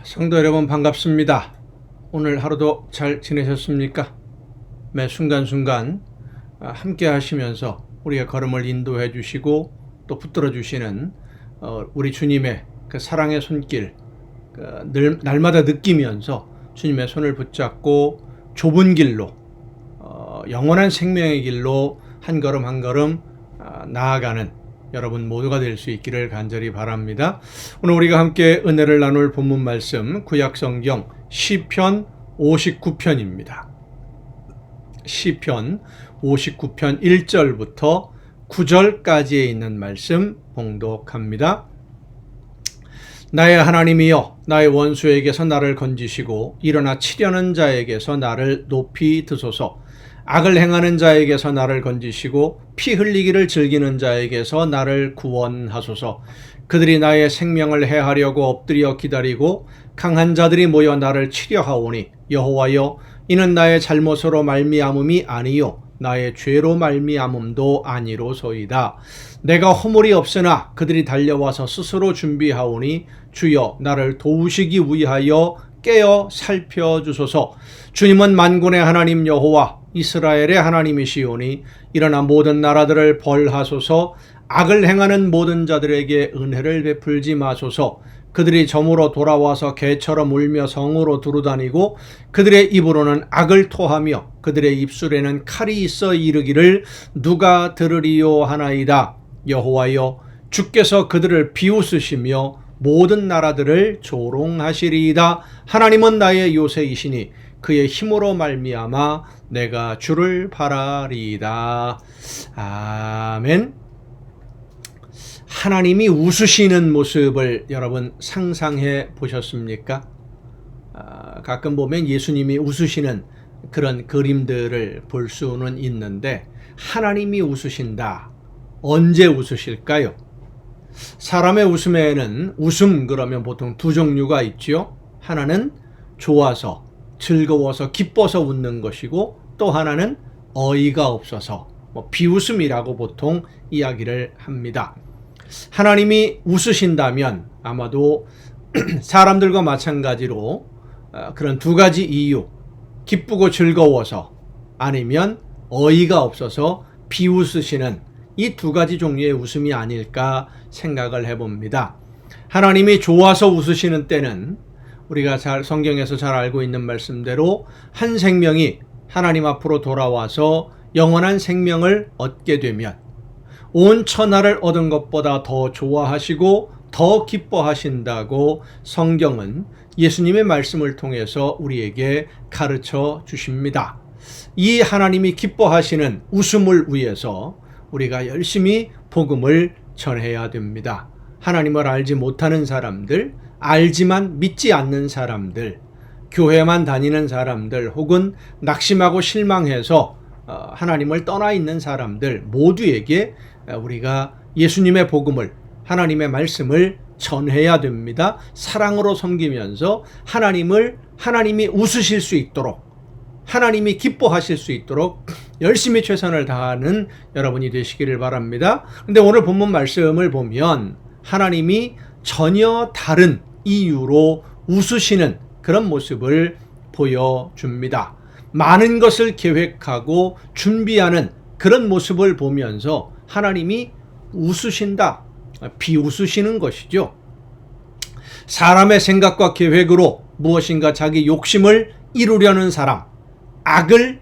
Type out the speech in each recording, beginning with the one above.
성도 여러분 반갑습니다. 오늘 하루도 잘 지내셨습니까? 매 순간순간 함께 하시면서 우리의 걸음을 인도해 주시고 또 붙들어 주시는 우리 주님의 그 사랑의 손길 날마다 느끼면서 주님의 손을 붙잡고 좁은 길로 영원한 생명의 길로 한 걸음 한 걸음 나아가는 여러분 모두가 될 수 있기를 간절히 바랍니다. 오늘 우리가 함께 은혜를 나눌 본문 말씀 구약성경 시편 59편입니다. 시편 59편 1절부터 9절까지에 있는 말씀 봉독합니다. 나의 하나님이여, 나의 원수에게서 나를 건지시고 일어나 치려는 자에게서 나를 높이 드소서. 악을 행하는 자에게서 나를 건지시고 피 흘리기를 즐기는 자에게서 나를 구원하소서. 그들이 나의 생명을 해하려고 엎드려 기다리고 강한 자들이 모여 나를 치려 하오니 여호와여, 이는 나의 잘못으로 말미암음이 아니요 나의 죄로 말미암음도 아니로소이다. 내가 허물이 없으나 그들이 달려와서 스스로 준비하오니 주여, 나를 도우시기 위하여 깨어 살펴주소서. 주님은 만군의 하나님 여호와 이스라엘의 하나님이시오니 일어나 모든 나라들을 벌하소서. 악을 행하는 모든 자들에게 은혜를 베풀지 마소서. 그들이 점으로 돌아와서 개처럼 울며 성으로 두루다니고 그들의 입으로는 악을 토하며 그들의 입술에는 칼이 있어 이르기를 누가 들으리요 하나이다. 여호와여, 주께서 그들을 비웃으시며 모든 나라들을 조롱하시리이다. 하나님은 나의 요새이시니 그의 힘으로 말미암아 내가 주를 바라리이다. 아멘. 하나님이 웃으시는 모습을 여러분 상상해 보셨습니까? 가끔 보면 예수님이 웃으시는 그런 그림들을 볼 수는 있는데 하나님이 웃으신다. 언제 웃으실까요? 사람의 웃음에는 웃음 그러면 보통 두 종류가 있죠. 하나는 좋아서 즐거워서 기뻐서 웃는 것이고 또 하나는 어이가 없어서 비웃음이라고 보통 이야기를 합니다. 하나님이 웃으신다면 아마도 사람들과 마찬가지로 그런 두 가지 이유, 기쁘고 즐거워서 아니면 어이가 없어서 비웃으시는 이 두 가지 종류의 웃음이 아닐까 생각을 해봅니다. 하나님이 좋아서 웃으시는 때는 우리가 성경에서 잘 알고 있는 말씀대로 한 생명이 하나님 앞으로 돌아와서 영원한 생명을 얻게 되면 온 천하를 얻은 것보다 더 좋아하시고 더 기뻐하신다고 성경은 예수님의 말씀을 통해서 우리에게 가르쳐 주십니다. 이 하나님이 기뻐하시는 웃음을 위해서 우리가 열심히 복음을 전해야 됩니다. 하나님을 알지 못하는 사람들, 알지만 믿지 않는 사람들, 교회만 다니는 사람들, 혹은 낙심하고 실망해서 하나님을 떠나 있는 사람들 모두에게 우리가 예수님의 복음을, 하나님의 말씀을 전해야 됩니다. 사랑으로 섬기면서 하나님이 웃으실 수 있도록, 하나님이 기뻐하실 수 있도록 열심히 최선을 다하는 여러분이 되시기를 바랍니다. 그런데 오늘 본문 말씀을 보면 하나님이 전혀 다른 이유로 웃으시는 그런 모습을 보여줍니다. 많은 것을 계획하고 준비하는 그런 모습을 보면서 하나님이 웃으신다, 비웃으시는 것이죠. 사람의 생각과 계획으로 무엇인가 자기 욕심을 이루려는 사람, 악을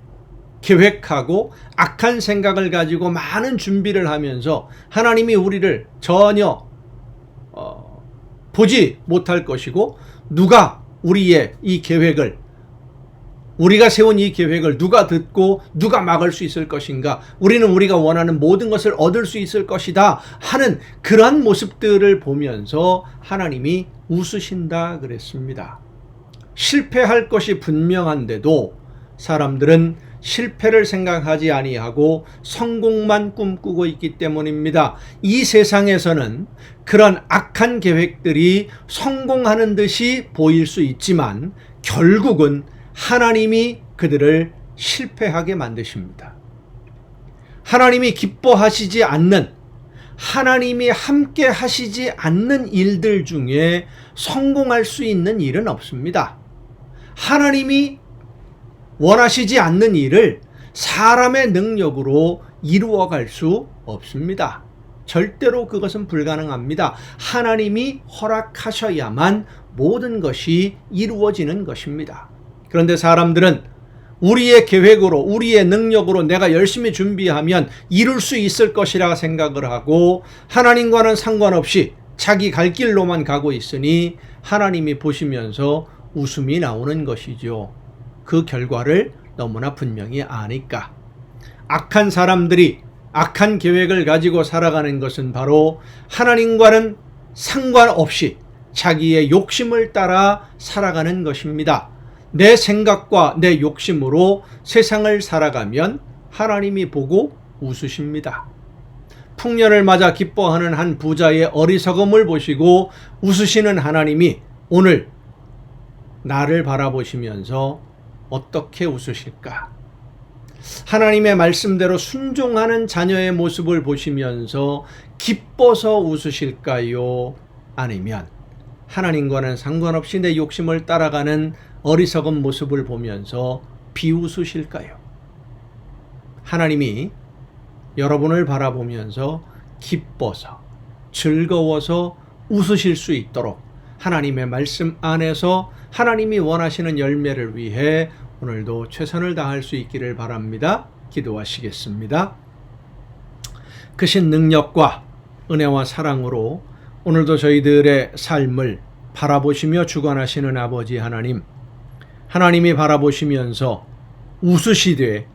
계획하고 악한 생각을 가지고 많은 준비를 하면서 하나님이 우리를 전혀 보지 못할 것이고, 누가 우리의 이 계획을, 우리가 세운 이 계획을 누가 듣고 누가 막을 수 있을 것인가, 우리는 우리가 원하는 모든 것을 얻을 수 있을 것이다 하는 그러한 모습들을 보면서 하나님이 웃으신다 그랬습니다. 실패할 것이 분명한데도 사람들은 실패를 생각하지 아니하고 성공만 꿈꾸고 있기 때문입니다. 이 세상에서는 그런 악한 계획들이 성공하는 듯이 보일 수 있지만 결국은 하나님이 그들을 실패하게 만드십니다. 하나님이 기뻐하시지 않는, 하나님이 함께 하시지 않는 일들 중에 성공할 수 있는 일은 없습니다. 하나님이 원하시지 않는 일을 사람의 능력으로 이루어갈 수 없습니다. 절대로 그것은 불가능합니다. 하나님이 허락하셔야만 모든 것이 이루어지는 것입니다. 그런데 사람들은 우리의 계획으로, 우리의 능력으로 내가 열심히 준비하면 이룰 수 있을 것이라 생각을 하고 하나님과는 상관없이 자기 갈 길로만 가고 있으니 하나님이 보시면서 웃음이 나오는 것이죠. 그 결과를 너무나 분명히 아니까. 악한 사람들이 악한 계획을 가지고 살아가는 것은 바로 하나님과는 상관없이 자기의 욕심을 따라 살아가는 것입니다. 내 생각과 내 욕심으로 세상을 살아가면 하나님이 보고 웃으십니다. 풍년을 맞아 기뻐하는 한 부자의 어리석음을 보시고 웃으시는 하나님이 오늘 나를 바라보시면서 어떻게 웃으실까? 하나님의 말씀대로 순종하는 자녀의 모습을 보시면서 기뻐서 웃으실까요? 아니면 하나님과는 상관없이 내 욕심을 따라가는 어리석은 모습을 보면서 비웃으실까요? 하나님이 여러분을 바라보면서 기뻐서 즐거워서 웃으실 수 있도록 하나님의 말씀 안에서 하나님이 원하시는 열매를 위해 오늘도 최선을 다할 수 있기를 바랍니다. 기도하시겠습니다. 크신 능력과 은혜와 사랑으로 오늘도 저희들의 삶을 바라보시며 주관하시는 아버지 하나님, 하나님이 바라보시면서 웃으시되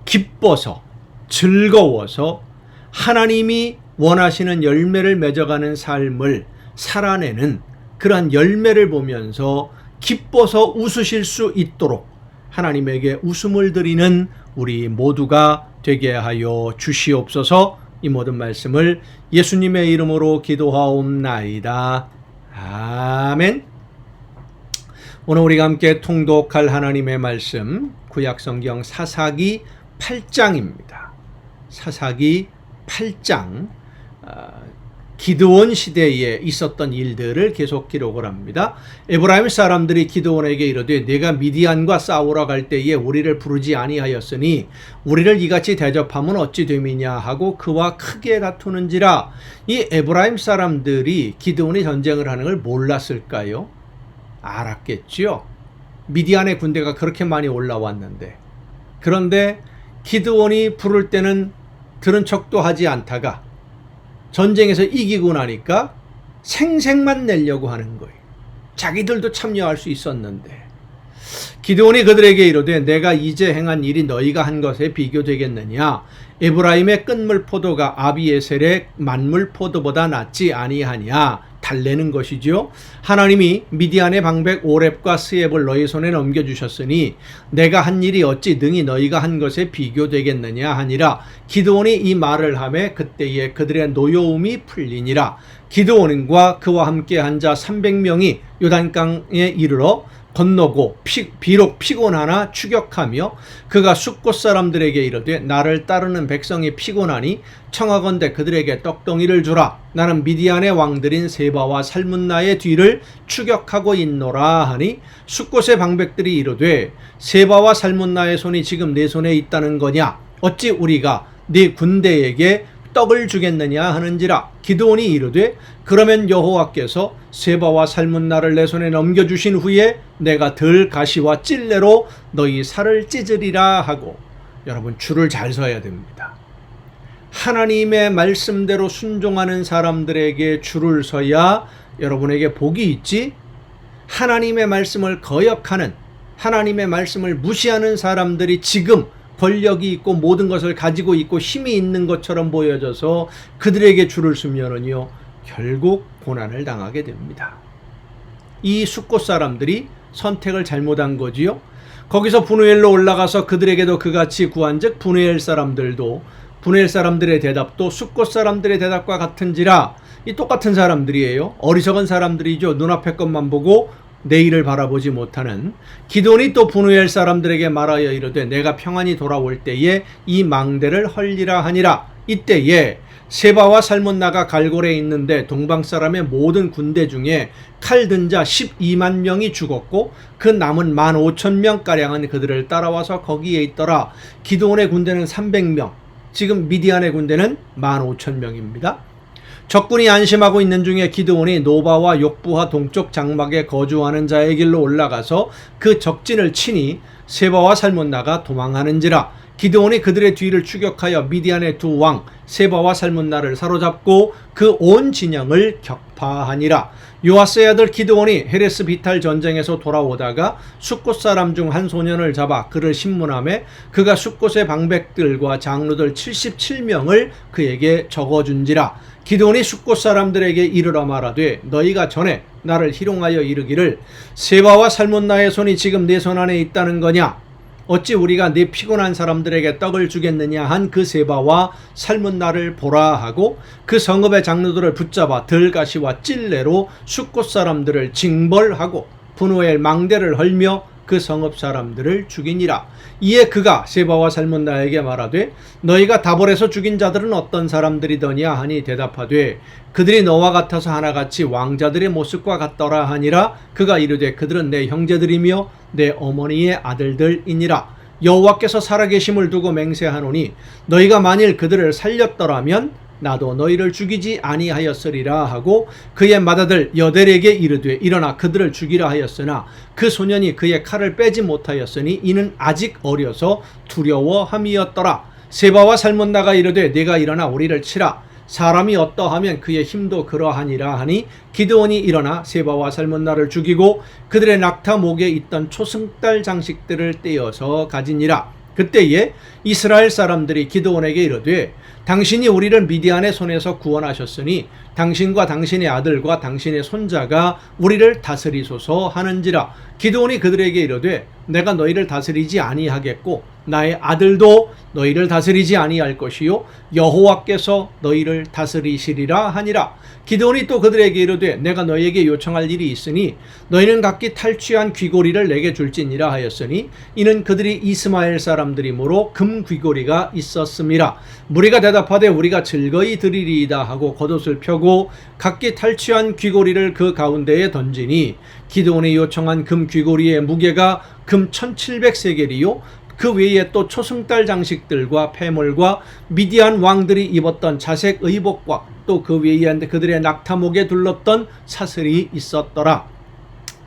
기뻐서 즐거워서 하나님이 원하시는 열매를 맺어가는 삶을 살아내는 그러한 열매를 보면서 기뻐서 웃으실 수 있도록 하나님에게 웃음을 드리는 우리 모두가 되게 하여 주시옵소서. 이 모든 말씀을 예수님의 이름으로 기도하옵나이다. 아멘. 오늘 우리가 함께 통독할 하나님의 말씀 구약성경 사사기 8장입니다. 사사기 8장 기드온 시대에 있었던 일들을 계속 기록을 합니다. 에브라임 사람들이 기드온에게 이르되 내가 미디안과 싸우러 갈 때에 우리를 부르지 아니하였으니 우리를 이같이 대접하면 어찌 됨이냐 하고 그와 크게 다투는지라. 이 에브라임 사람들이 기드온이 전쟁을 하는 걸 몰랐을까요? 알았겠죠. 미디안의 군대가 그렇게 많이 올라왔는데, 그런데 기드온이 부를 때는 들은 척도 하지 않다가 전쟁에서 이기고 나니까 생색만 내려고 하는 거예요. 자기들도 참여할 수 있었는데. 기드온이 그들에게 이르되 내가 이제 행한 일이 너희가 한 것에 비교되겠느냐? 에브라임의 끝물 포도가 아비에셀의 만물 포도보다 낫지 아니하냐? 달래는 것이죠. 하나님이 미디안의 방백 오렙과 스엡을 너희 손에 넘겨주셨으니 내가 한 일이 어찌 능히 너희가 한 것에 비교되겠느냐 하니라. 기드온이 이 말을 하매 그때에 그들의 노여움이 풀리니라. 기드온과 그와 함께 한 자 300명이 요단강에 이르러 건너고 비록 피곤하나 추격하며 그가 숫곳 사람들에게 이르되 나를 따르는 백성이 피곤하니 청하건대 그들에게 떡덩이를 주라. 나는 미디안의 왕들인 세바와 살문나의 뒤를 추격하고 있노라 하니 숫곳의 방백들이 이르되 세바와 살문나의 손이 지금 내 손에 있다는 거냐? 어찌 우리가 네 군대에게 떡을 주겠느냐 하는지라. 기드온이 이르되 그러면 여호와께서 세바와 살문나를 내 손에 넘겨주신 후에 내가 들 가시와 찔레로 너희 살을 찢으리라 하고. 여러분, 줄을 잘 서야 됩니다. 하나님의 말씀대로 순종하는 사람들에게 줄을 서야 여러분에게 복이 있지, 하나님의 말씀을 거역하는, 하나님의 말씀을 무시하는 사람들이 지금 권력이 있고 모든 것을 가지고 있고 힘이 있는 것처럼 보여져서 그들에게 줄을 서면은요 결국 고난을 당하게 됩니다. 이 숫곳 사람들이 선택을 잘못한 거지요. 거기서 분우엘로 올라가서 그들에게도 그같이 구한즉 분우엘 사람들의 대답도 숫곳 사람들의 대답과 같은지라. 이 똑같은 사람들이에요. 어리석은 사람들이죠. 눈앞의 것만 보고 내일을 바라보지 못하는. 기드온이 또 분우엘 사람들에게 말하여 이르되 내가 평안히 돌아올 때에 이 망대를 헐리라 하니라. 이때에 세바와 살문나가 갈골에 있는데 동방 사람의 모든 군대 중에 칼 든 자 12만 명이 죽었고 그 남은 15,000명가량은 그들을 따라와서 거기에 있더라. 기드온의 군대는 300명, 지금 미디안의 군대는 15,000명입니다. 적군이 안심하고 있는 중에 기드온이 노바와 욕부하 동쪽 장막에 거주하는 자의 길로 올라가서 그 적진을 치니 세바와 살문나가 도망하는지라. 기드온이 그들의 뒤를 추격하여 미디안의 두 왕 세바와 살문나를 사로잡고 그 온 진영을 격파하니라. 요아스의 아들 기드온이 헤레스 비탈 전쟁에서 돌아오다가 숫곳 사람 중 한 소년을 잡아 그를 신문하매 그가 숫곳의 방백들과 장로들 77명을 그에게 적어준지라. 기드온이 숫곳 사람들에게 이르러 말하되 너희가 전에 나를 희롱하여 이르기를 세바와 살문나의 손이 지금 내 손 안에 있다는 거냐? 어찌 우리가 네 피곤한 사람들에게 떡을 주겠느냐 한 그 세바와 살문나를 보라 하고 그 성읍의 장로들을 붙잡아 들가시와 찔레로 숫곳 사람들을 징벌하고 분노의 망대를 헐며 그 성읍 사람들을 죽이니라. 이에 그가 세바와 살문나에게 말하되 너희가 다볼에서 죽인 자들은 어떤 사람들이더냐 하니 대답하되 그들이 너와 같아서 하나같이 왕자들의 모습과 같더라 하니라. 그가 이르되 그들은 내 형제들이며 내 어머니의 아들들이니라. 여호와께서 살아계심을 두고 맹세하노니 너희가 만일 그들을 살렸더라면 나도 너희를 죽이지 아니하였으리라 하고 그의 맏아들 여델에게 이르되 일어나 그들을 죽이라 하였으나 그 소년이 그의 칼을 빼지 못하였으니 이는 아직 어려서 두려워함이었더라. 세바와 살문나가 이르되 네가 일어나 우리를 치라. 사람이 어떠하면 그의 힘도 그러하니라 하니 기드온이 일어나 세바와 살문나를 죽이고 그들의 낙타 목에 있던 초승달 장식들을 떼어서 가지니라. 그때에 이스라엘 사람들이 기드온에게 이르되 당신이 우리를 미디안의 손에서 구원하셨으니 당신과 당신의 아들과 당신의 손자가 우리를 다스리소서 하는지라. 기드온이 그들에게 이르되 내가 너희를 다스리지 아니하겠고 나의 아들도 너희를 다스리지 아니할 것이요 여호와께서 너희를 다스리시리라 하니라. 기드온이 또 그들에게 이르되 내가 너희에게 요청할 일이 있으니 너희는 각기 탈취한 귀고리를 내게 줄지니라 하였으니 이는 그들이 이스마엘 사람들이므로 금 귀고리가 있었음이라. 무리가 대답하되 우리가 즐거이 드리리이다 하고 겉옷을 펴고 각기 탈취한 귀고리를 그 가운데에 던지니 기드온이 요청한 금 귀고리의 무게가 금 1700세겔이요 그 외에 또 초승달 장식들과 폐물과 미디안 왕들이 입었던 자색 의복과 또 그 외에 그들의 낙타목에 둘렀던 사슬이 있었더라.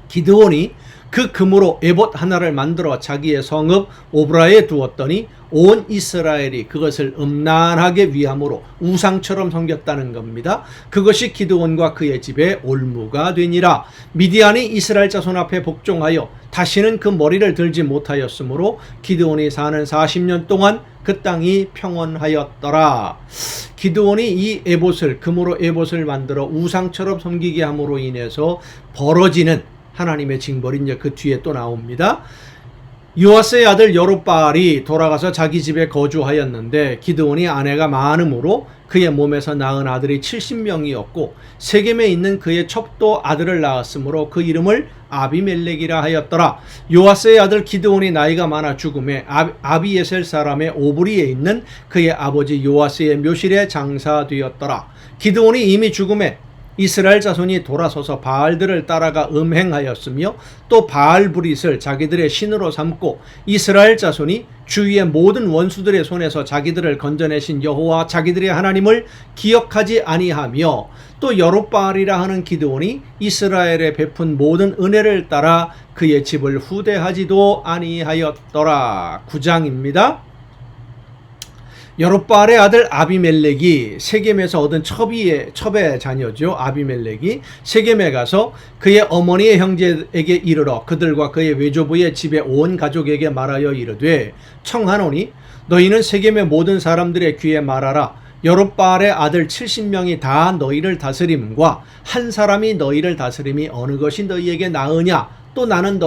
기드온이 그 금으로 에봇 하나를 만들어 자기의 성읍 오브라에 두었더니 온 이스라엘이 그것을 음란하게 위함으로 우상처럼 섬겼다는 겁니다. 그것이 기드온과 그의 집에 올무가 되니라. 미디안이 이스라엘 자손 앞에 복종하여 다시는 그 머리를 들지 못하였으므로 기드온이 사는 40년 동안 그 땅이 평온하였더라. 기드온이 이 에봇을 금으로 에봇을 만들어 우상처럼 섬기게 함으로 인해서 벌어지는 하나님의 징벌이 이제 그 뒤에 또 나옵니다. 요아스의 아들 여룹바알이 돌아가서 자기 집에 거주하였는데 기드온이 아내가 많음으로 그의 몸에서 낳은 아들이 70명이었고 세겜에 있는 그의 첩도 아들을 낳았으므로 그 이름을 아비멜렉이라 하였더라. 요아스의 아들 기드온이 나이가 많아 죽음에 아비에셀 사람의 오브리에 있는 그의 아버지 요아스의 묘실에 장사되었더라. 기드온이 이미 죽음에 이스라엘 자손이 돌아서서 바알들을 따라가 음행하였으며 또 바알브릿을 자기들의 신으로 삼고 이스라엘 자손이 주위의 모든 원수들의 손에서 자기들을 건져내신 여호와 자기들의 하나님을 기억하지 아니하며 또 여룹바알이라 하는 기드온이 이스라엘에 베푼 모든 은혜를 따라 그의 집을 후대하지도 아니하였더라. 9장입니다. 여룹바알의 아들 아비멜렉이 세겜에서 얻은 첩의 자녀죠. 아비멜렉이 세겜에 가서 그의 어머니의 형제에게 이르러 그들과 그의 외조부의 집에 온 가족에게 말하여 이르되 청하노니 너희는 세겜의 모든 사람들의 귀에 말하라. 여룹바알의 아들 70명이 다 너희를 다스림과 한 사람이 너희를 다스림이 어느 것이 너희에게 나으냐 또 나는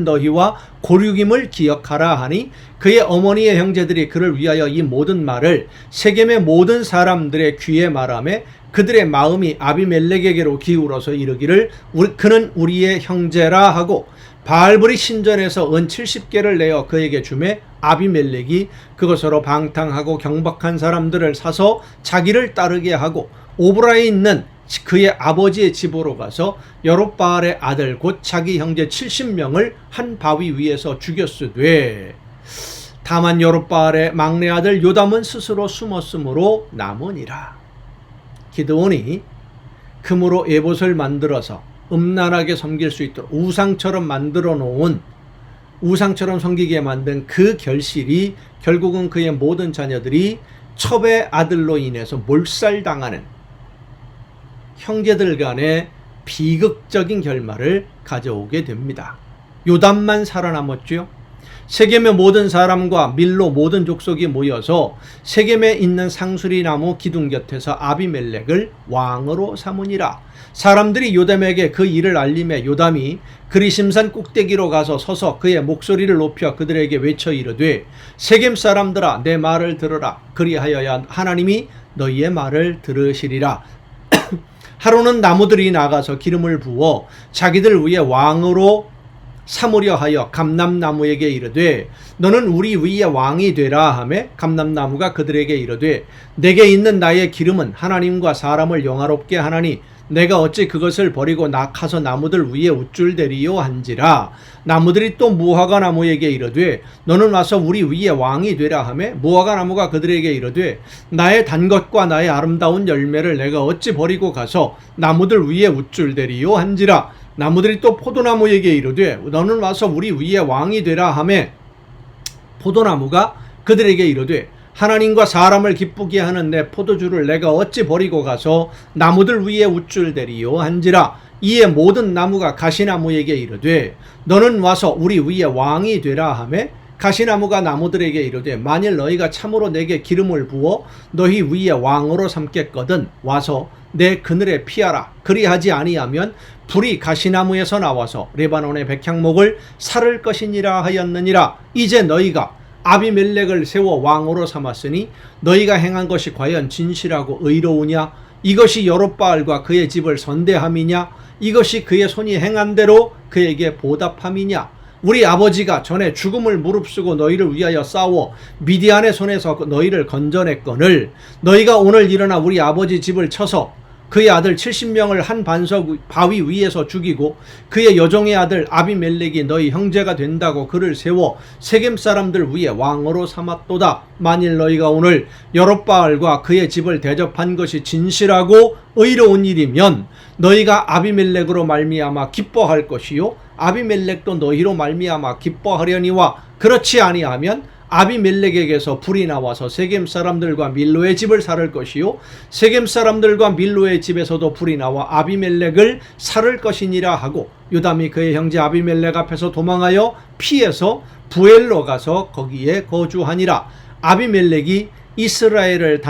너희와 고륙임을 기억하라 하니 그의 어머니의 형제들이 그를 위하여 이 모든 말을 세겜의 모든 사람들의 귀에 말하매 그들의 마음이 아비멜렉에게로 기울어서 이르기를 그는 우리의 형제라 하고 바알브리 신전에서 은 70개를 내어 그에게 주매 아비멜렉이 그것으로 방탕하고 경박한 사람들을 사서 자기를 따르게 하고 오브라에 있는 그의 아버지의 집으로 가서 여롯바알의 아들 곧 자기 형제 70명을 한 바위 위에서 죽였으되 다만 여롯바알의 막내 아들 요담은 스스로 숨었으므로 남으니라. 기드온이 금으로 에봇을 만들어서 음란하게 섬길 수 있도록 우상처럼 섬기게 만든 그 결실이 결국은 그의 모든 자녀들이 첩의 아들로 인해서 몰살당하는 형제들 간의 비극적인 결말을 가져오게 됩니다. 요담만 살아남았죠. 세겜의 모든 사람과 밀로 모든 족속이 모여서 세겜에 있는 상수리 나무 기둥 곁에서 아비멜렉을 왕으로 삼으니라. 사람들이 요담에게 그 일을 알림해 요담이 그리심산 꼭대기로 가서 서서 그의 목소리를 높여 그들에게 외쳐 이르되 세겜 사람들아 내 말을 들으라. 그리하여야 하나님이 너희의 말을 들으시리라. 하루는 나무들이 나가서 기름을 부어 자기들 위에 왕으로 삼으려 하여 감람나무에게 이르되 너는 우리 위에 왕이 되라 하매 감람나무가 그들에게 이르되 내게 있는 나의 기름은 하나님과 사람을 영화롭게 하나니 내가 어찌 그것을 버리고 가서 나무들 위에 우쭐대리요 한지라. 나무들이 또 무화과 나무에게 이르되 너는 와서 우리 위에 왕이 되라 하매 무화과 나무가 그들에게 이르되 나의 단 것과 나의 아름다운 열매를 내가 어찌 버리고 가서 나무들 위에 우쭐대리요 한지라. 나무들이 또 포도나무에게 이르되 너는 와서 우리 위에 왕이 되라 하매 포도나무가 그들에게 이르되 하나님과 사람을 기쁘게 하는 내 포도주를 내가 어찌 버리고 가서 나무들 위에 우쭐대리요 한지라. 이에 모든 나무가 가시나무에게 이르되 너는 와서 우리 위에 왕이 되라 하매 가시나무가 나무들에게 이르되 만일 너희가 참으로 내게 기름을 부어 너희 위에 왕으로 삼겠거든 와서 내 그늘에 피하라. 그리하지 아니하면 불이 가시나무에서 나와서 레바논의 백향목을 살을 것이니라 하였느니라. 이제 너희가 아비멜렉을 세워 왕으로 삼았으니 너희가 행한 것이 과연 진실하고 의로우냐? 이것이 여롯바알과 그의 집을 선대함이냐? 이것이 그의 손이 행한 대로 그에게 보답함이냐? 우리 아버지가 전에 죽음을 무릅쓰고 너희를 위하여 싸워 미디안의 손에서 너희를 건져냈거늘 너희가 오늘 일어나 우리 아버지 집을 쳐서 그의 아들 70명을 한 바위 위에서 죽이고 그의 여종의 아들 아비멜렉이 너희 형제가 된다고 그를 세워 세겜 사람들 위에 왕으로 삼았도다. 만일 너희가 오늘 여롯바알과 그의 집을 대접한 것이 진실하고 의로운 일이면 너희가 아비멜렉으로 말미암아 기뻐할 것이요 아비멜렉도 너희로 말미암아 기뻐하려니와 그렇지 아니하면 아비멜렉에게서 불이 나와서 세겜 사람들과 밀로의 집을 살을 것이요 세겜 사람들과 밀로의 집에서도 불이 나와 아비멜렉을 살을 것이니라 하고 요담이 그의 형제 아비멜렉 앞에서 도망하여 피해서 부엘로 가서 거기에 거주하니라. 아비멜렉이 이스라엘을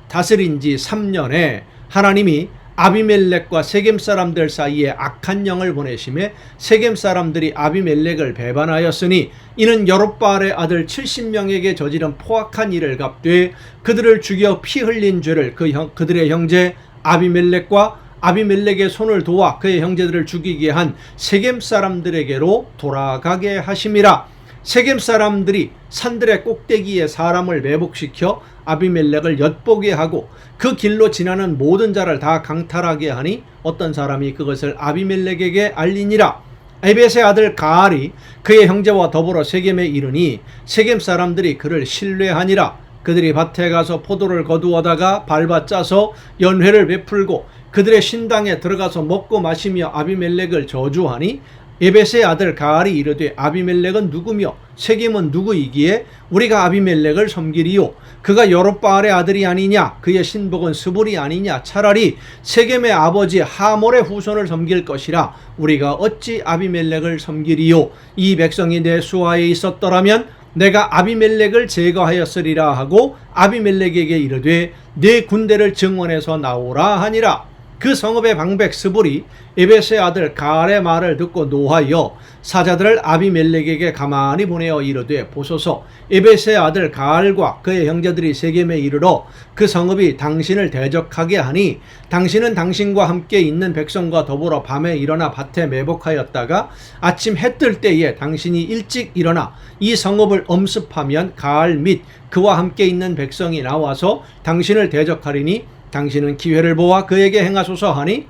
다스린 지 3년에 하나님이 아비멜렉과 세겜 사람들 사이에 악한 영을 보내심에 세겜 사람들이 아비멜렉을 배반하였으니 이는 여롯바알의 아들 70명에게 저지른 포악한 일을 갚되 그들을 죽여 피 흘린 죄를 그들의 형제 아비멜렉과 아비멜렉의 손을 도와 그의 형제들을 죽이게 한 세겜 사람들에게로 돌아가게 하심이라. 세겜 사람들이 산들의 꼭대기에 사람을 매복시켜 아비멜렉을 엿보게 하고 그 길로 지나는 모든 자를 다 강탈하게 하니 어떤 사람이 그것을 아비멜렉에게 알리니라. 에벳의 아들 가알이 그의 형제와 더불어 세겜에 이르니 세겜 사람들이 그를 신뢰하니라. 그들이 밭에 가서 포도를 거두어다가 밟아 짜서 연회를 베풀고 그들의 신당에 들어가서 먹고 마시며 아비멜렉을 저주하니 에벳의 아들 가알이 이르되 아비멜렉은 누구며 세겜은 누구이기에 우리가 아비멜렉을 섬기리요? 그가 여롯바알의 아들이 아니냐? 그의 신복은 스불이 아니냐? 차라리 세겜의 아버지 하몰의 후손을 섬길 것이라. 우리가 어찌 아비멜렉을 섬기리요? 이 백성이 내 수하에 있었더라면 내가 아비멜렉을 제거하였으리라 하고 아비멜렉에게 이르되 내 군대를 증원해서 나오라 하니라. 그 성읍의 방백 스불이 에베스의 아들 가알의 말을 듣고 노하여 사자들을 아비멜렉에게 가만히 보내어 이르되 보소서 에베스의 아들 가알과 그의 형제들이 세겜에 이르러 그 성읍이 당신을 대적하게 하니 당신은 당신과 함께 있는 백성과 더불어 밤에 일어나 밭에 매복하였다가 아침 해 뜰 때에 당신이 일찍 일어나 이 성읍을 엄습하면 가알 및 그와 함께 있는 백성이 나와서 당신을 대적하리니 당신은 기회를 보아 그에게 행하소서 하니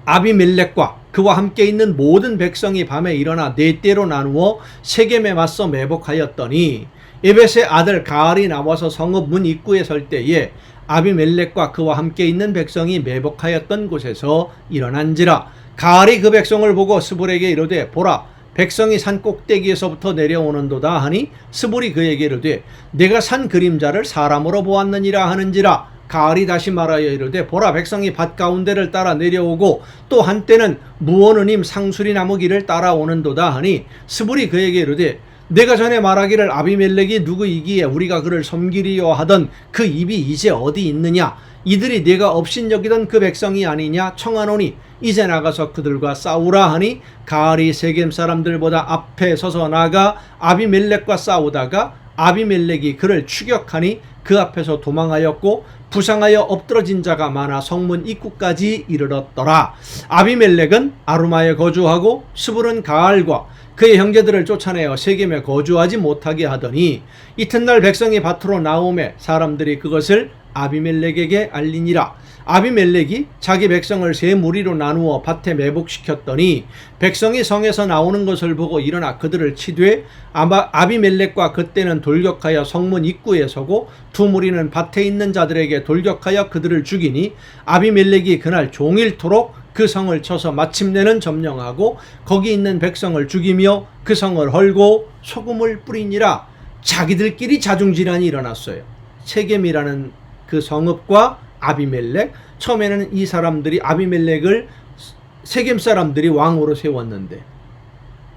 아비멜렉과 그와 함께 있는 모든 백성이 밤에 일어나 네 떼로 나누어 세겜에 맞서 매복하였더니 에벳의 아들 가알이 나와서 성읍 문 입구에 설 때에 아비멜렉과 그와 함께 있는 백성이 매복하였던 곳에서 일어난지라. 가알이 그 백성을 보고 스불에게 이르되 보라 백성이 산 꼭대기에서부터 내려오는도다 하니 스불이 그에게 이르되 내가 산 그림자를 사람으로 보았느니라 하는지라. 가알이 다시 말하여 이르되 보라 백성이 밭 가운데를 따라 내려오고 또 한때는 무오느님 상수리 나무 길을 따라오는도다 하니 스불이 그에게 이르되 내가 전에 말하기를 아비멜렉이 누구이기에 우리가 그를 섬기리요 하던 그 입이 이제 어디 있느냐. 이들이 네가 업신여기던 그 백성이 아니냐 청하노니 이제 나가서 그들과 싸우라 하니 가알이 세겜 사람들보다 앞에 서서 나가 아비멜렉과 싸우다가 아비멜렉이 그를 추격하니 그 앞에서 도망하였고 부상하여 엎드러진 자가 많아 성문 입구까지 이르렀더라. 아비멜렉은 아루마에 거주하고 스불은 가알과 그의 형제들을 쫓아내어 세겜에 거주하지 못하게 하더니 이튿날 백성이 밭으로 나오매 사람들이 그것을 아비멜렉에게 알리니라. 아비멜렉이 자기 백성을 세 무리로 나누어 밭에 매복시켰더니 백성이 성에서 나오는 것을 보고 일어나 그들을 치되 아비멜렉과 그때는 돌격하여 성문 입구에 서고 두 무리는 밭에 있는 자들에게 돌격하여 그들을 죽이니 아비멜렉이 그날 종일토록 그 성을 쳐서 마침내는 점령하고 거기 있는 백성을 죽이며 그 성을 헐고 소금을 뿌리니라. 자기들끼리 자중질환이 일어났어요. 세겜이라는 그 성읍과 아비멜렉. 처음에는 이 사람들이 아비멜렉을 세겜 사람들이 왕으로 세웠는데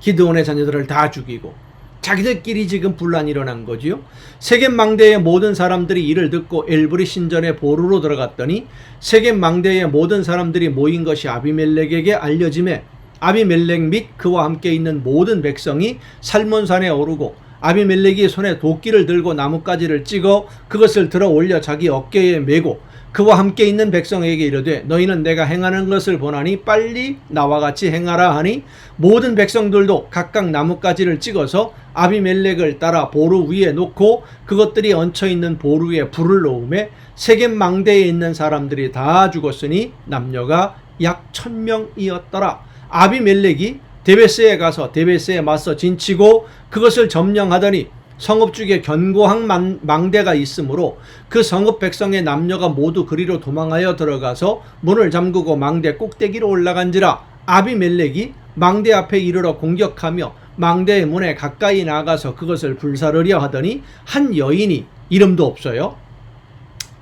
기드온의 자녀들을 다 죽이고 자기들끼리 지금 분란이 일어난 거지요. 세겜 망대의 모든 사람들이 이를 듣고 엘브리 신전의 보루로 들어갔더니 세겜 망대의 모든 사람들이 모인 것이 아비멜렉에게 알려지매 아비멜렉 및 그와 함께 있는 모든 백성이 살몬산에 오르고 아비멜렉이 손에 도끼를 들고 나뭇가지를 찍어 그것을 들어 올려 자기 어깨에 메고 그와 함께 있는 백성에게 이르되 너희는 내가 행하는 것을 보나니 빨리 나와 같이 행하라 하니 모든 백성들도 각각 나뭇가지를 찍어서 아비멜렉을 따라 보루 위에 놓고 그것들이 얹혀있는 보루 위에 불을 놓음에 세겜 망대에 있는 사람들이 다 죽었으니 남녀가 약 1000명이었더라. 아비멜렉이 데베스에 가서 데베스에 맞서 진치고 그것을 점령하더니 성읍 쪽에 견고한 망대가 있으므로 그 성읍 백성의 남녀가 모두 그리로 도망하여 들어가서 문을 잠그고 망대 꼭대기로 올라간지라. 아비멜렉이 망대 앞에 이르러 공격하며 망대의 문에 가까이 나가서 그것을 불사르려 하더니 한 여인이 이름도 없어요.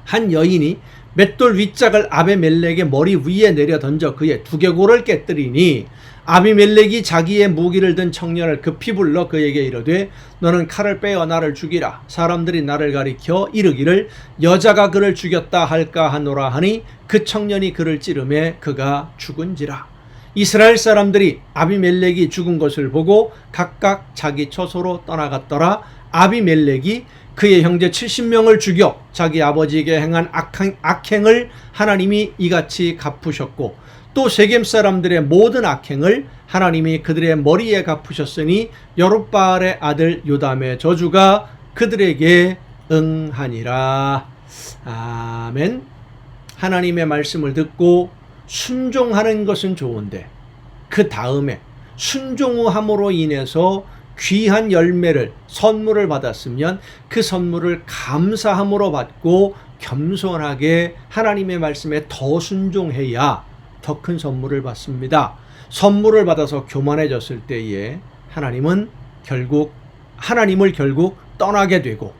한 여인이 맷돌 윗짝을 아비멜렉의 머리 위에 내려 던져 그의 두개골을 깨뜨리니 아비멜렉이 자기의 무기를 든 청년을 급히 불러 그에게 이르되 너는 칼을 빼어 나를 죽이라. 사람들이 나를 가리켜 이르기를 여자가 그를 죽였다 할까 하노라 하니 그 청년이 그를 찌르매 그가 죽은지라. 이스라엘 사람들이 아비멜렉이 죽은 것을 보고 각각 자기 처소로 떠나갔더라. 아비멜렉이 그의 형제 70명을 죽여 자기 아버지에게 행한 악행을 하나님이 이같이 갚으셨고 또 세겜 사람들의 모든 악행을 하나님이 그들의 머리에 갚으셨으니 여룻바알의 아들 요담의 저주가 그들에게 응하니라. 아멘. 하나님의 말씀을 듣고 순종하는 것은 좋은데 그 다음에 순종함으로 인해서 귀한 열매를 선물을 받았으면 그 선물을 감사함으로 받고 겸손하게 하나님의 말씀에 더 순종해야 더 큰 선물을 받습니다. 선물을 받아서 교만해졌을 때에 하나님을 결국 떠나게 되고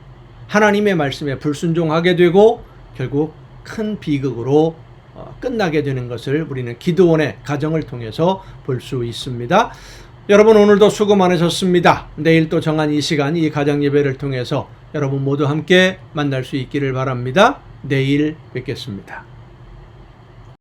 하나님의 말씀에 불순종하게 되고 결국 큰 비극으로 끝나게 되는 것을 우리는 기드온의 가정을 통해서 볼 수 있습니다. 여러분 오늘도 수고 많으셨습니다. 내일 또 정한 이 시간 이 가정 예배를 통해서 여러분 모두 함께 만날 수 있기를 바랍니다. 내일 뵙겠습니다.